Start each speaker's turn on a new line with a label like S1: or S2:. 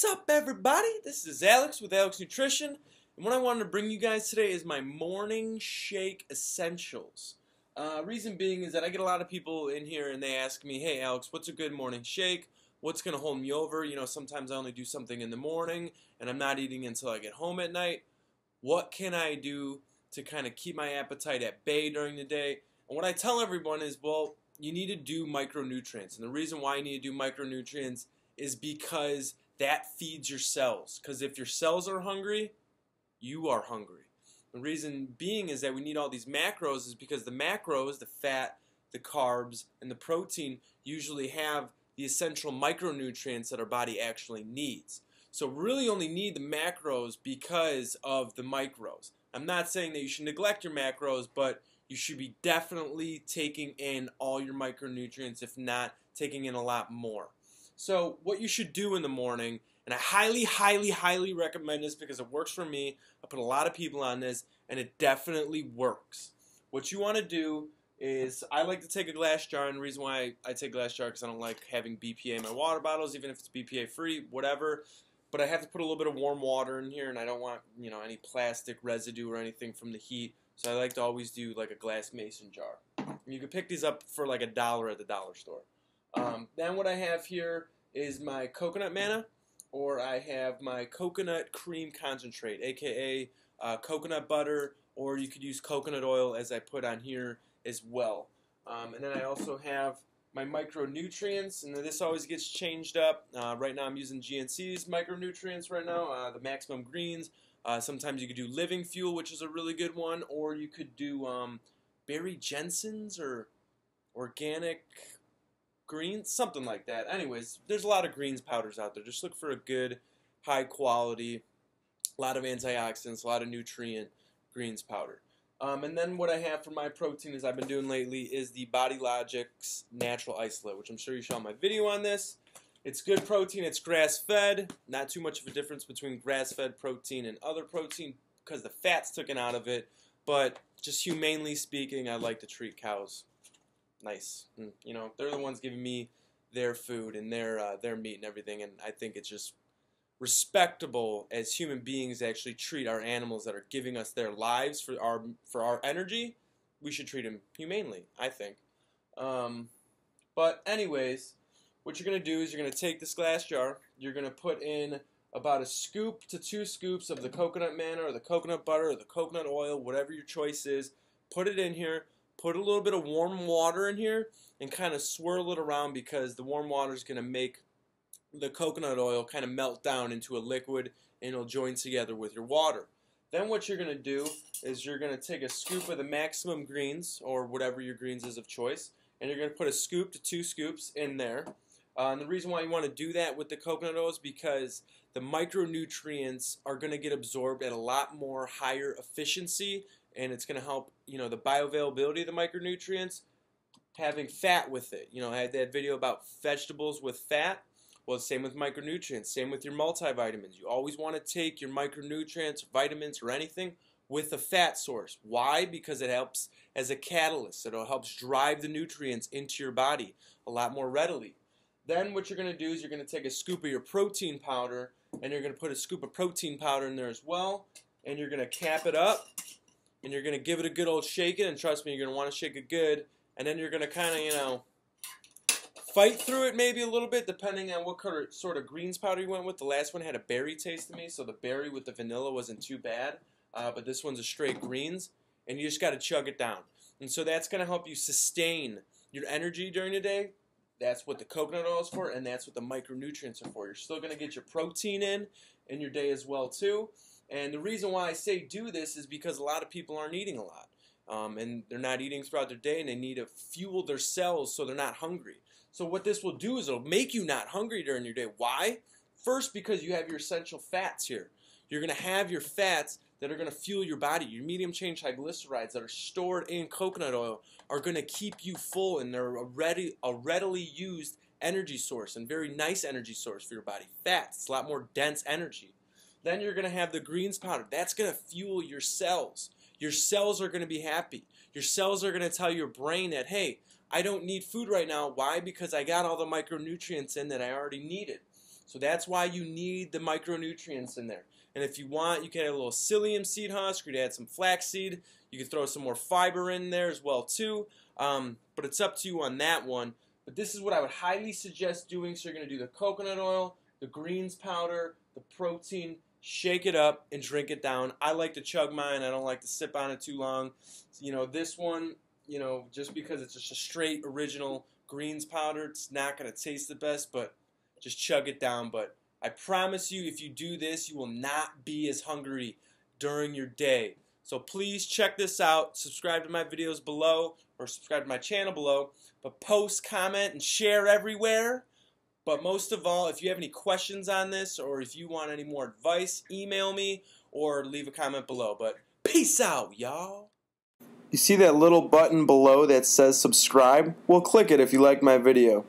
S1: What's up, everybody? This is Alex with Alex Nutrition, and what I wanted to bring you guys today is my morning shake essentials. Reason being is that I get a lot of people in here and they ask me, hey Alex, what's a good morning shake? What's going to hold me over? You know, sometimes I only do something in the morning and I'm not eating until I get home at night. What can I do to kind of keep my appetite at bay during the day? And what I tell everyone is, well, you need to do micronutrients. And the reason why you need to do micronutrients is because that feeds your cells. Because if your cells are hungry, you are hungry. The reason being is that we need all these macros is because the macros, the fat, the carbs, and the protein usually have the essential micronutrients that our body actually needs. So really only need the macros because of the micros. I'm not saying that you should neglect your macros, but you should be definitely taking in all your micronutrients, if not taking in a lot more. So what you should do in the morning, and I highly recommend this because it works for me. I put a lot of people on this, and it definitely works. What you want to do is, I like to take a glass jar, and the reason why I take a glass jar because I don't like having BPA in my water bottles, even if it's BPA free, whatever. But I have to put a little bit of warm water in here, and I don't want, you know, any plastic residue or anything from the heat. So I like to always do like a glass mason jar. And you can pick these up for like $1 at the dollar store. Then what I have here is my coconut manna, or I have my coconut cream concentrate, aka coconut butter, or you could use coconut oil as I put on here as well. And then I also have my micronutrients, and this always gets changed up. Right now I'm using GNC's micronutrients right now, the maximum greens. Sometimes you could do living fuel, which is a really good one, or you could do Barry Jensen's or organic greens, something like that. Anyways, there's a lot of greens powders out there. Just look for a good, high quality, a lot of antioxidants, a lot of nutrient greens powder. And then what I have for my protein, as I've been doing lately, is the Body Logic's Natural Isolate, which I'm sure you saw my video on this. It's good protein, it's grass-fed, not too much of a difference between grass-fed protein and other protein because the fat's taken out of it, but just humanely speaking, I like to treat cows nice. And, you know, they're the ones giving me their food and their meat and everything, and I think it's just respectable as human beings to actually treat our animals that are giving us their lives for our energy. We should treat them humanely, I think. But anyways, what you're going to do is you're going to take this glass jar, you're going to put in about a scoop to 2 scoops of the coconut manna or the coconut butter or the coconut oil, whatever your choice is. Put it in here, put a little bit of warm water in here, and kind of swirl it around because the warm water is going to make the coconut oil kind of melt down into a liquid and it'll join together with your water. Then what you're going to do is you're going to take a scoop of the maximum greens or whatever your greens is of choice, and you're going to put a scoop to 2 scoops in there. And the reason why you want to do that with the coconut oil is because the micronutrients are going to get absorbed at a lot more higher efficiency, and it's going to help, you know, the bioavailability of the micronutrients, having fat with it. You know, I had that video about vegetables with fat. Well, same with micronutrients, same with your multivitamins. You always want to take your micronutrients, vitamins, or anything with a fat source. Why? Because it helps as a catalyst. It helps drive the nutrients into your body a lot more readily. Then what you're going to do is you're going to take a scoop of your protein powder, and you're going to put a scoop of protein powder in there as well, and you're going to cap it up, and you're going to give it a good old shaking, and trust me, you're going to want to shake it good, and then you're going to kind of, you know, fight through it maybe a little bit depending on what sort of greens powder you went with. The last one had a berry taste to me, so the berry with the vanilla wasn't too bad, but this one's a straight greens, and you just got to chug it down. And so that's going to help you sustain your energy during the day. That's what the coconut oil is for, and that's what the micronutrients are for. You're still going to get your protein in your day as well too. And the reason why I say do this is because a lot of people aren't eating a lot, and they're not eating throughout their day, and they need to fuel their cells so they're not hungry. So what this will do is it'll make you not hungry during your day. Why? First, because you have your essential fats here. You're going to have your fats that are going to fuel your body. Your medium chain triglycerides that are stored in coconut oil are going to keep you full, and they're a readily used energy source and very nice energy source for your body. Fats, it's a lot more dense energy. Then you're going to have the greens powder. That's going to fuel your cells. Your cells are going to be happy. Your cells are going to tell your brain that, hey, I don't need food right now. Why? Because I got all the micronutrients in that I already needed. So that's why you need the micronutrients in there. And if you want, you can add a little psyllium seed husk, or you can add some flaxseed. You can throw some more fiber in there as well too. But it's up to you on that one. But this is what I would highly suggest doing. So you're going to do the coconut oil, the greens powder, the protein, shake it up and drink it down. I like to chug mine. I don't like to sip on it too long. So, this one, just because it's just a straight original greens powder, it's not going to taste the best, but just chug it down. But I promise you, if you do this, you will not be as hungry during your day. So please check this out. Subscribe to my videos below, or subscribe to my channel below. But post, comment, and share everywhere. But most of all, if you have any questions on this, or if you want any more advice, email me or leave a comment below. But peace out, y'all. You see that little button below that says subscribe? Well, click it if you like my video.